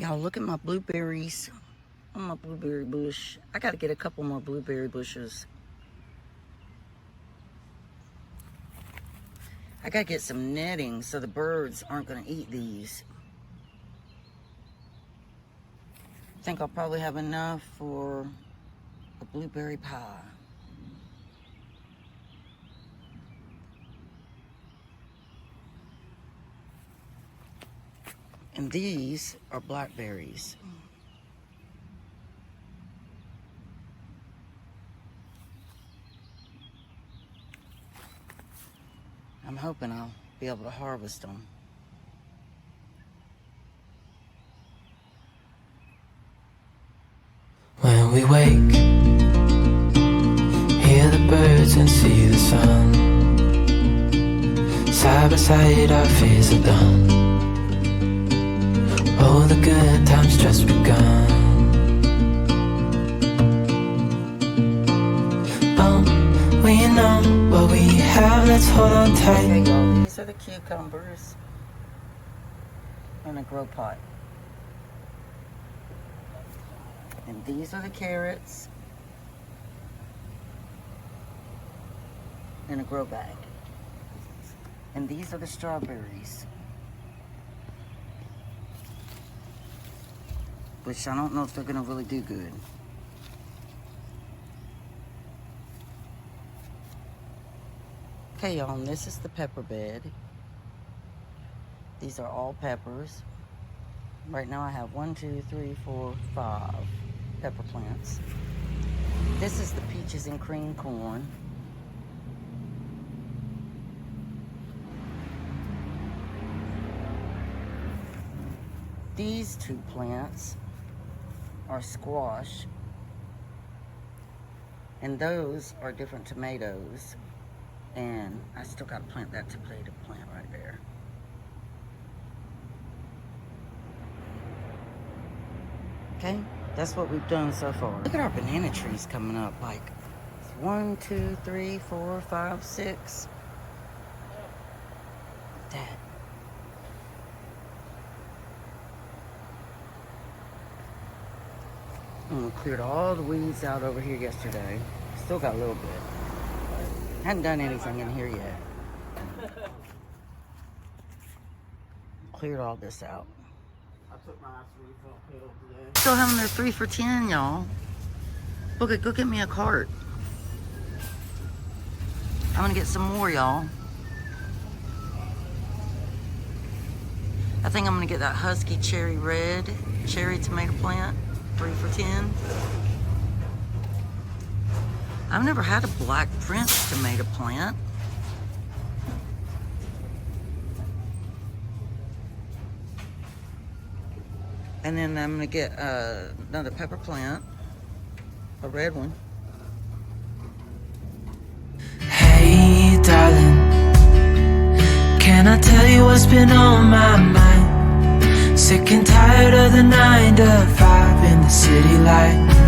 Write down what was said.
Y'all, look at my blueberries on my blueberry bush. I got to get a couple more blueberry bushes. I got to get some netting so the birds aren't going to eat these. I think I'll probably have enough for a blueberry pie. And these are blackberries. I'm hoping I'll be able to harvest them. When we wake, hear the birds and see the sun. Side by side our fears are done. Oh, the good times just begun. Oh, we know what we have, let's hold on tight. Okay, y'all, these are the cucumbers in a grow pot. And these are the carrots in a grow bag. And these are the strawberries, which I don't know if they're gonna really do good. Okay, y'all, and this is the pepper bed. These are all peppers. Right now I have 1, 2, 3, 4, 5 pepper plants. This is the peaches and cream corn. These 2 plants are squash, and those are different tomatoes, and I still got to plant that tomato plant right there. Okay, that's what we've done so far. Look at our banana trees coming up, like 1, 2, 3, 4, 5, 6. That. And we cleared all the weeds out over here yesterday. Still got a little bit. Hadn't done anything in here yet. Cleared all this out. Still having their 3 for $10, y'all. Look, go get me a cart. I'm gonna get some more, y'all. I think I'm gonna get that Husky Cherry Red cherry tomato plant, 3 for $10. I've never had a Black Prince tomato plant. And then I'm gonna get another pepper plant, a red one. Hey darling, can I tell you what's been on my mind? Sick and tired of the 9 to 5 in the city light.